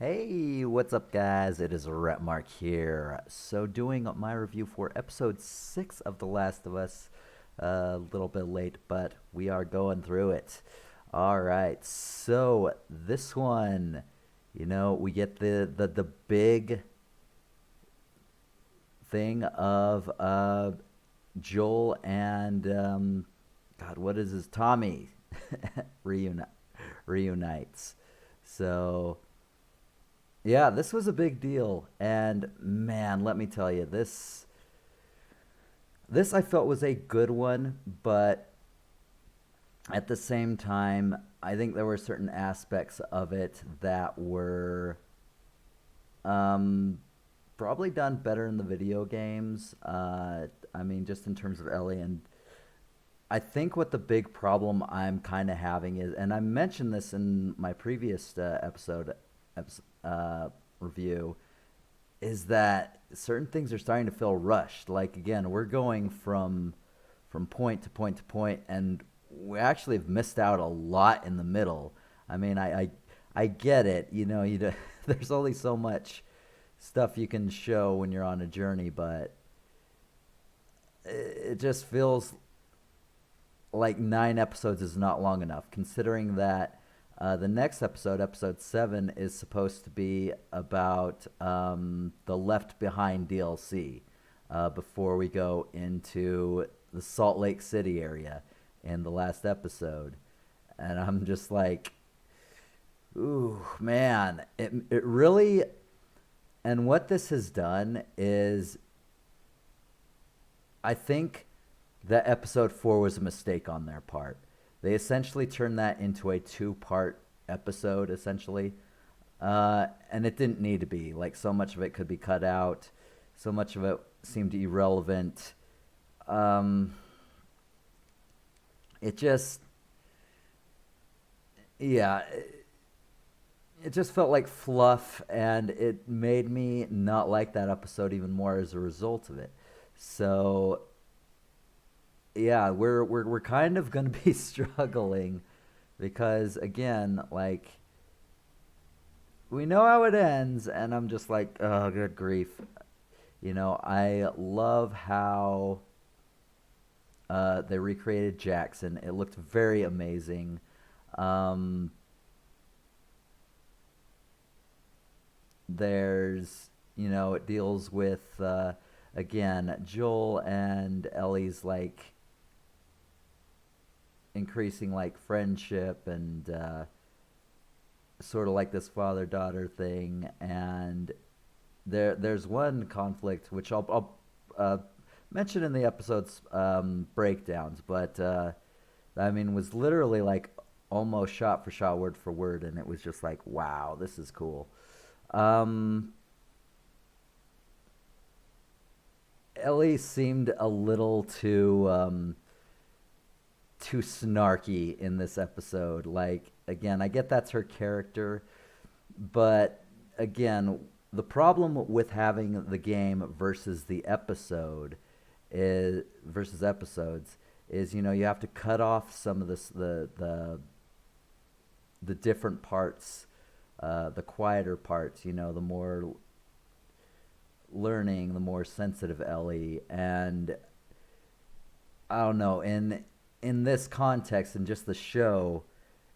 Hey, what's up, guys? It is Rapmark here. So, doing my review for episode 6 of The Last of Us. A little bit late, but we are going through it. All right, so this one, we get the big thing of Joel and, God, what is his? Tommy reuni- reunites. So. Yeah, this was a big deal, and man, let me tell you, this I felt was a good one, but at the same time, I think there were certain aspects of it that were um, probably done better in the video games. I mean, just in terms of Ellie, and I think what the big problem I'm kind of having is, and I mentioned this in my previous uh, review, is that certain things are starting to feel rushed. Like again, we're going from point to point to point, and we actually have missed out a lot in the middle. I mean, I get it. There's only so much stuff you can show when you're on a journey, but it just feels like 9 episodes is not long enough, considering that the next episode, episode 7, is supposed to be about the Left Behind DLC before we go into the Salt Lake City area in the last episode. And I'm just like, ooh, man, it really. And what this has done is, I think that episode 4 was a mistake on their part. They essentially turned that into a two-part episode, essentially. And it didn't need to be. Like, so much of it could be cut out. So much of it seemed irrelevant. Um, it just, yeah, it just felt like fluff, and it made me not like that episode even more as a result of it. So yeah, we're kind of going to be struggling because again, like we know how it ends, and I'm just like, oh, good grief. I love how they recreated Jackson. It looked very amazing. Um, it deals with again Joel and Ellie's like increasing like friendship and sort of like this father daughter thing, and there's one conflict which I'll mention in the episode's breakdowns, but I mean was literally like almost shot for shot, word for word, and it was just like, wow, this is cool. um Ellie seemed a little too snarky in this episode. Like again, I get that's her character, but again, the problem with having the game versus the episode is versus episodes is you have to cut off some of this the different parts, the quieter parts, the more learning, the more sensitive Ellie, and I don't know, in this context and just the show,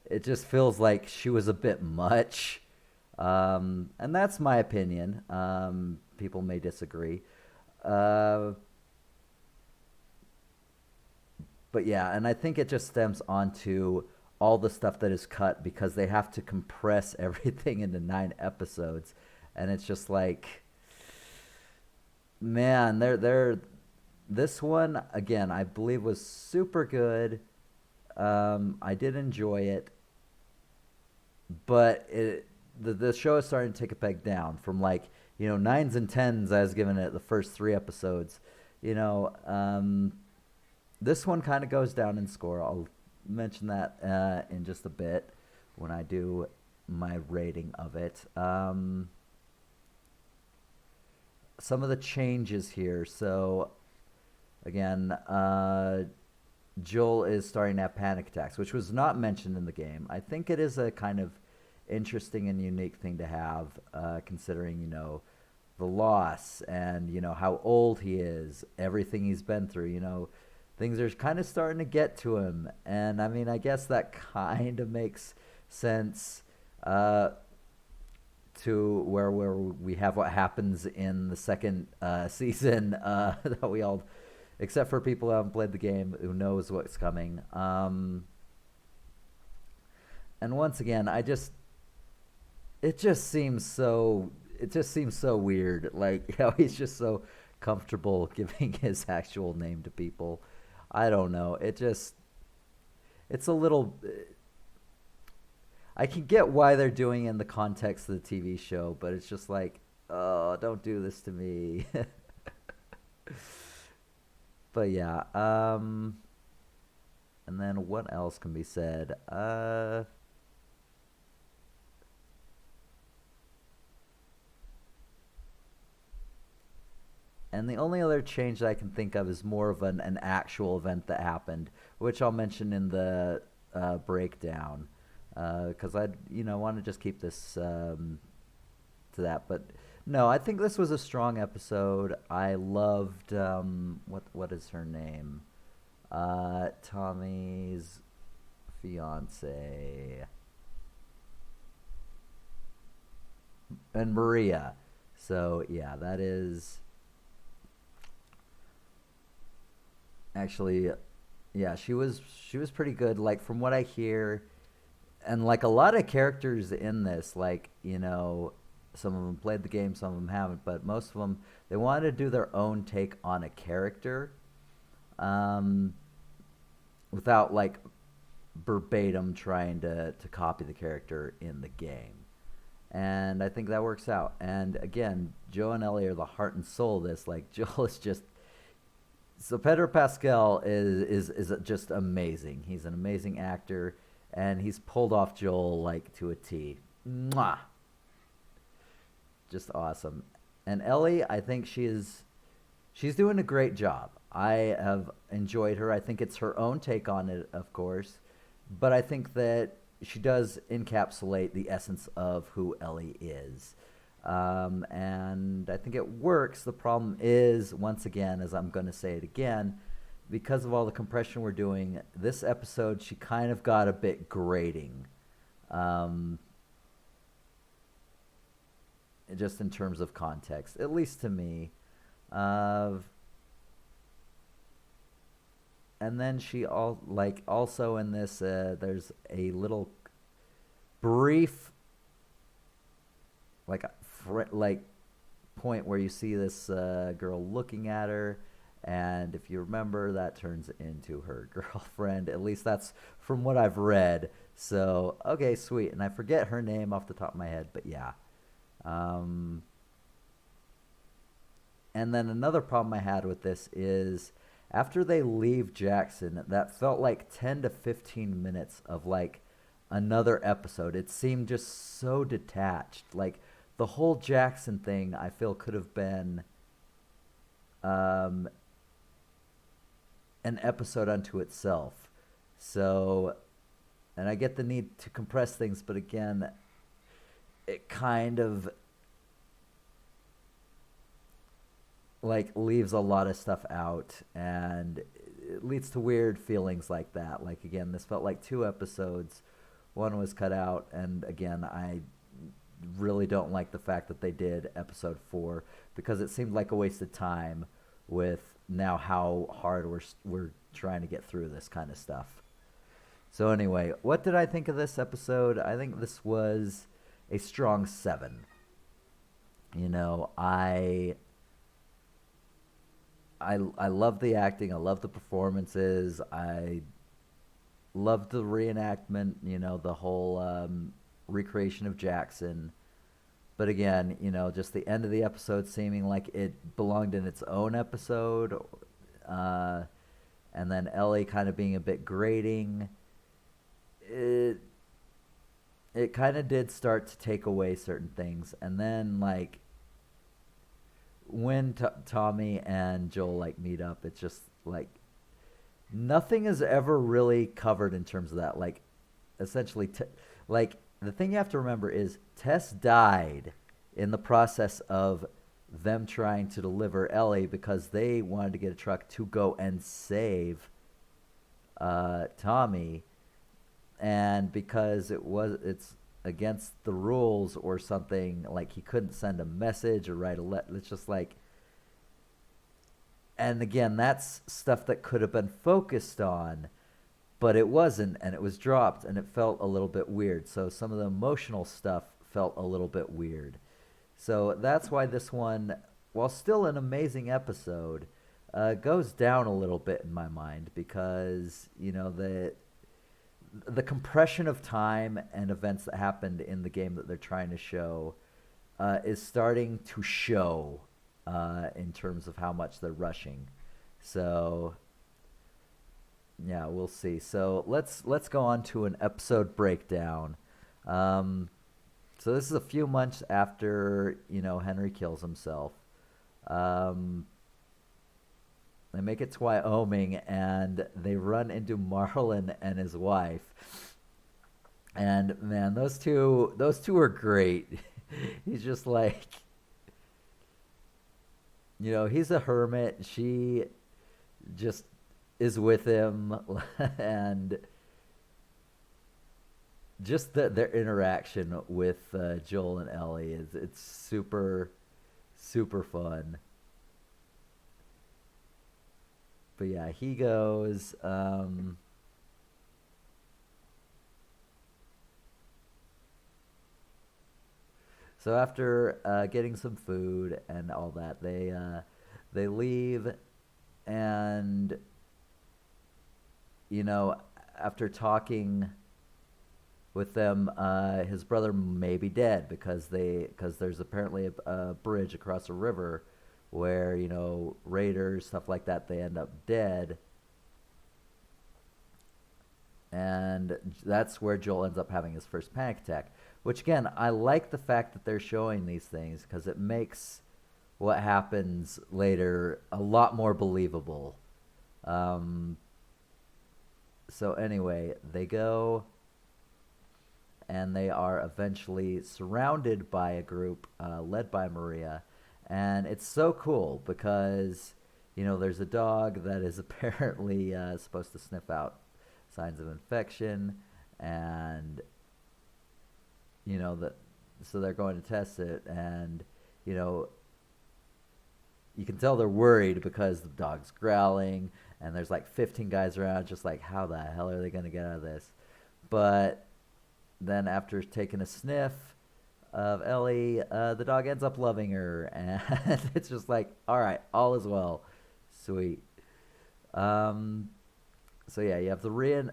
it just feels like she was a bit much. And that's my opinion. People may disagree. Uh, but yeah, and I think it just stems onto all the stuff that is cut because they have to compress everything into 9 episodes. And it's just like, man, this one, again, I believe was super good. I did enjoy it, but the show is starting to take a peg down from like nines and tens I was giving it the first 3 episodes. You know, this one kind of goes down in score. I'll mention that in just a bit when I do my rating of it. Some of the changes here. So again, Joel is starting to have panic attacks, which was not mentioned in the game. I think it is a kind of interesting and unique thing to have, considering, the loss and, how old he is, everything he's been through, things are kind of starting to get to him. And I mean, I guess that kind of makes sense, to where we have what happens in the second season, that we all, except for people who haven't played the game, who knows what's coming. And once again, it just seems so weird. Like, he's just so comfortable giving his actual name to people. I don't know. It's a little. I can get why they're doing it in the context of the TV show, but it's just like, oh, don't do this to me. But yeah, and then what else can be said? And the only other change that I can think of is more of an actual event that happened, which I'll mention in the breakdown, because I want to just keep this to that. But no, I think this was a strong episode. I loved what is her name? Tommy's fiance and Maria. So yeah, that is actually, yeah, she was pretty good. Like, from what I hear, and like a lot of characters in this, like, some of them played the game, some of them haven't, but most of them, they wanted to do their own take on a character, um, without like verbatim trying to copy the character in the game. And I think that works out. And again, Joe and Ellie are the heart and soul of this. Like, Joel is just, so Pedro Pascal is just amazing. He's an amazing actor, and he's pulled off Joel like to a T. Mwah! Just awesome. And Ellie, I think she's doing a great job. I have enjoyed her. I think it's her own take on it, of course, but I think that she does encapsulate the essence of who Ellie is. And I think it works. The problem is, once again, as I'm going to say it again, because of all the compression we're doing, this episode, she kind of got a bit grating. Just in terms of context, at least to me. And then also in this, there's a little brief, like point where you see this girl looking at her, and if you remember, that turns into her girlfriend. At least that's from what I've read. So okay, sweet. And I forget her name off the top of my head, but yeah. And then another problem I had with this is, after they leave Jackson, that felt like 10 to 15 minutes of like another episode. It seemed just so detached. Like, the whole Jackson thing, I feel, could have been an episode unto itself. So, and I get the need to compress things, but again, it kind of like leaves a lot of stuff out, and it leads to weird feelings like that. Like, again, this felt like two episodes. One was cut out, and again, I really don't like the fact that they did episode 4, because it seemed like a waste of time with now how hard we're trying to get through this kind of stuff. So anyway, what did I think of this episode? I think this was a strong 7. I love the acting. I love the performances. I love the reenactment, the whole recreation of Jackson. But again, just the end of the episode seeming like it belonged in its own episode. And then Ellie kind of being a bit grating. It kind of did start to take away certain things. And then, like, when Tommy and Joel like meet up, it's just like nothing is ever really covered in terms of that. Like, essentially, like, the thing you have to remember is Tess died in the process of them trying to deliver Ellie because they wanted to get a truck to go and save Tommy, and because it's against the rules or something, like he couldn't send a message or write a letter. It's just like, and again, that's stuff that could have been focused on, but it wasn't, and it was dropped, and it felt a little bit weird. So some of the emotional stuff felt a little bit weird. So that's why this one, while still an amazing episode, goes down a little bit in my mind because the compression of time and events that happened in the game that they're trying to show is starting to show in terms of how much they're rushing. So yeah, we'll see. So let's go on to an episode breakdown. So this is a few months after Henry kills himself. They make it to Wyoming and they run into Marlon and his wife. And man, those two are great. He's just like, he's a hermit. She just is with him, and just their interaction with Joel and Ellie it's super super fun. But yeah, he goes. So after getting some food and all that, they leave, and after talking with them, his brother may be dead because there's apparently a bridge across a river where raiders, stuff like that, they end up dead, and that's where Joel ends up having his first panic attack. Which again, I like the fact that they're showing these things because it makes what happens later a lot more believable. So anyway, they go and they are eventually surrounded by a group led by Maria. And it's so cool because, there's a dog that is apparently supposed to sniff out signs of infection, and, that, so they're going to test it, and, you can tell they're worried because the dog's growling, and there's like 15 guys around, just like, how the hell are they going to get out of this? But then after taking a sniff of Ellie, the dog ends up loving her, and it's just like, all right, all is well. Sweet. So yeah, you have the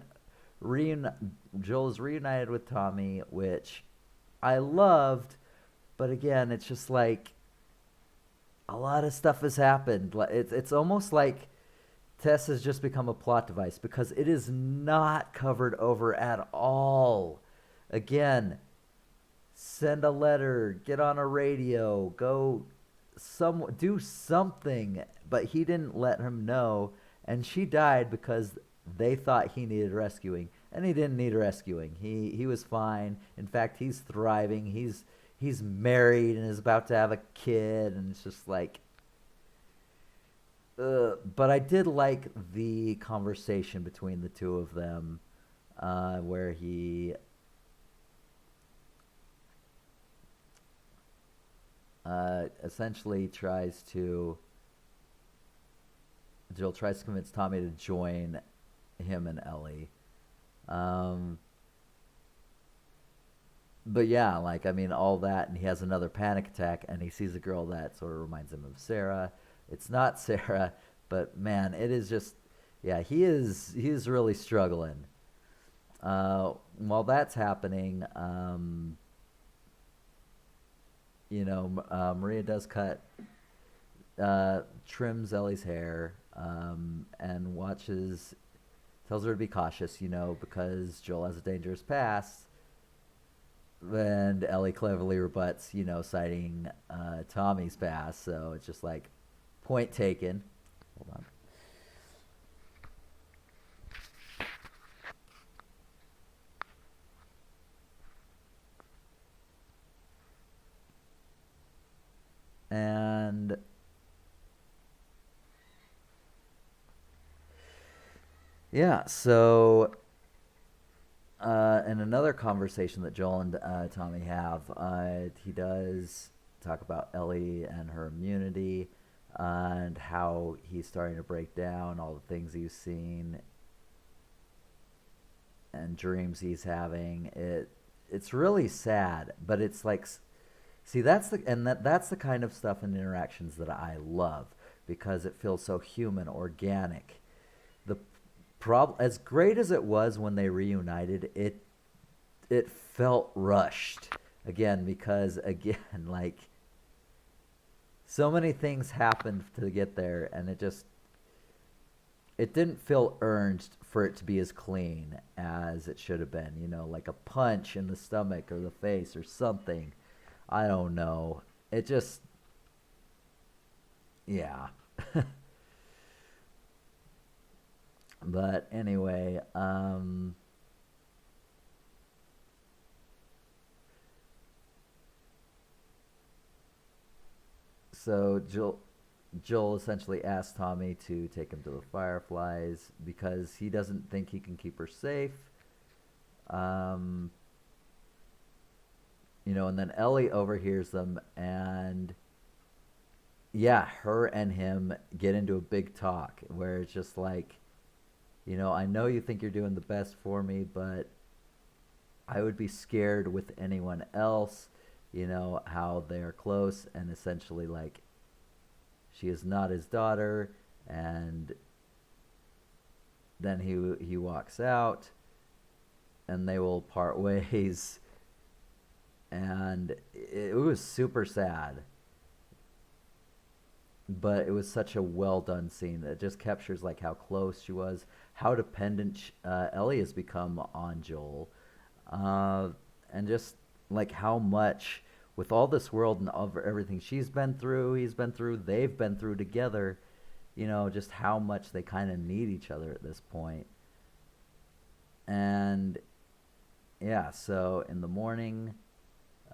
Joel is reunited with Tommy, which I loved, but again, it's just like a lot of stuff has happened. It's almost like Tess has just become a plot device because it is not covered over at all. Again, send a letter, get on a radio, do something, but he didn't let him know, and she died because they thought he needed rescuing, and he didn't need rescuing. He was fine. In fact, he's thriving. He's married and is about to have a kid, and it's just like, but I did like the conversation between the two of them, where he essentially Jill tries to convince Tommy to join him and Ellie. But yeah, all that, and he has another panic attack, and he sees a girl that sort of reminds him of Sarah. It's not Sarah, but man, it is just, yeah, he is really struggling. While that's happening, Maria does trims Ellie's hair, and tells her to be cautious, because Joel has a dangerous past. And Ellie cleverly rebuts, citing Tommy's past. So it's just like, point taken. Hold on. And yeah, so in another conversation that Joel and Tommy have, he does talk about Ellie and her immunity and how he's starting to break down all the things he's seen and dreams he's having. It's really sad, but it's like, see, that's the kind of stuff and interactions that I love because it feels so human, organic. The as great as it was when they reunited, it felt rushed again because again like so many things happened to get there, and it didn't feel earned for it to be as clean as it should have been. You know, like a punch in the stomach or the face or something. I don't know. It just, yeah. But anyway, so Joel essentially asks Tommy to take him to the Fireflies because he doesn't think he can keep her safe. Um, and then Ellie overhears them, and yeah, her and him get into a big talk where it's just like, I know you think you're doing the best for me, but I would be scared with anyone else, how they're close, and essentially like she is not his daughter. And then he walks out and they will part ways, and it was super sad, but it was such a well done scene that just captures like how close she was, how dependent Ellie has become on Joel, uh, and just like how much with all this world and everything she's been through, he's been through, they've been through together, just how much they kind of need each other at this point. And yeah, so in the morning,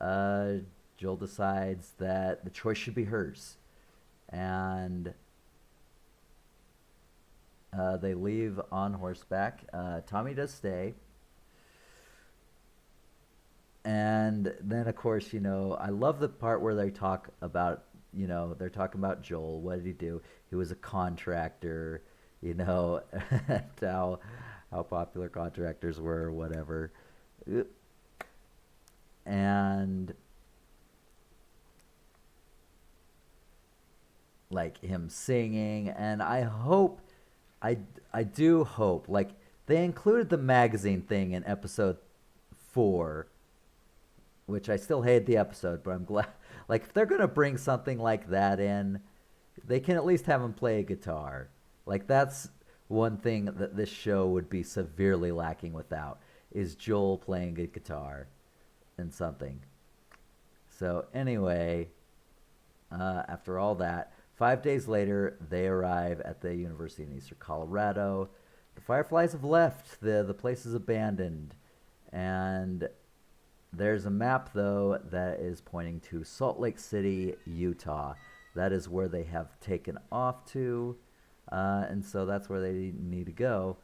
uh, Joel decides that the choice should be hers, and they leave on horseback. Tommy does stay. And then, of course, I love the part where they talk about, they're talking about Joel. What did he do? He was a contractor, and how popular contractors were, or whatever. And like him singing, and I I do hope like they included the magazine thing in episode 4, which I still hate the episode, but I'm glad. Like, if they're gonna bring something like that in, they can at least have him play a guitar. Like, that's one thing that this show would be severely lacking without is Joel playing a guitar and something. So anyway, after all that, 5 days later, they arrive at the University in Eastern Colorado. The Fireflies have left. The place is abandoned, and there's a map, though, that is pointing to Salt Lake City, Utah. That is where they have taken off to, and so that's where they need to go.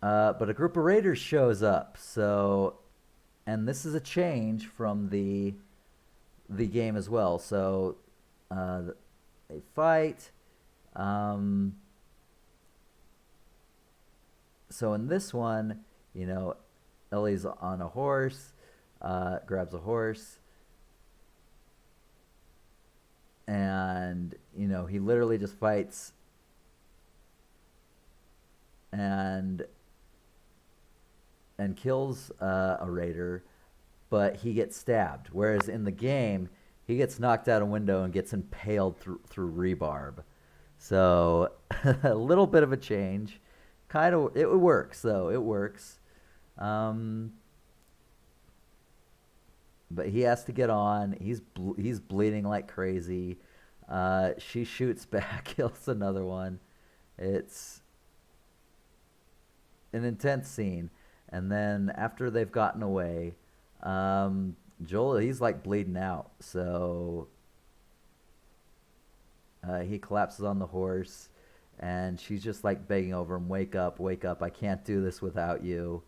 But a group of raiders shows up, and this is a change from the game as well. So they fight. So in this one, Ellie's on a horse, grabs a horse, and he literally just fights and kills a raider, but he gets stabbed. Whereas in the game, he gets knocked out a window and gets impaled through rebarb. So a little bit of a change. Kind of, it works though. It works. Um, but he has to get on. He's bleeding like crazy. She shoots back, kills another one. It's an intense scene. And then after they've gotten away, Joel, he's like bleeding out. So He collapses on the horse, and she's just like begging over him, wake up, I can't do this without you."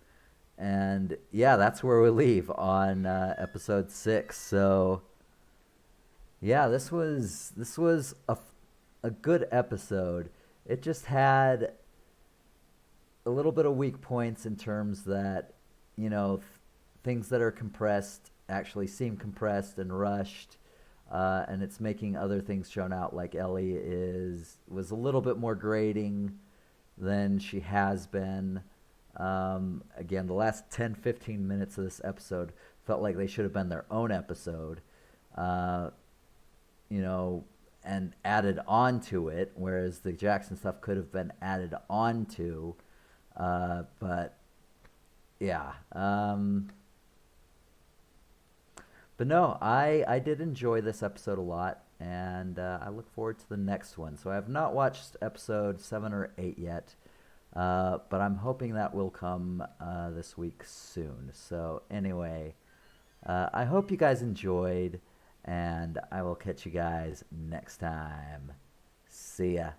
And yeah, that's where we leave on episode 6. So yeah, this was a good episode. It just had a little bit of weak points in terms that, things that are compressed actually seem compressed and rushed, and it's making other things shown out. Like Ellie was a little bit more grating than she has been. Again, the last 10, 15 minutes of this episode felt like they should have been their own episode. Uh, you know, and added on to it, whereas the Jackson stuff could have been added on to. But yeah, but no, I did enjoy this episode a lot, and I look forward to the next one. So I have not watched episode 7 or 8 yet, but I'm hoping that will come this week soon. So anyway, I hope you guys enjoyed, and I will catch you guys next time. See ya.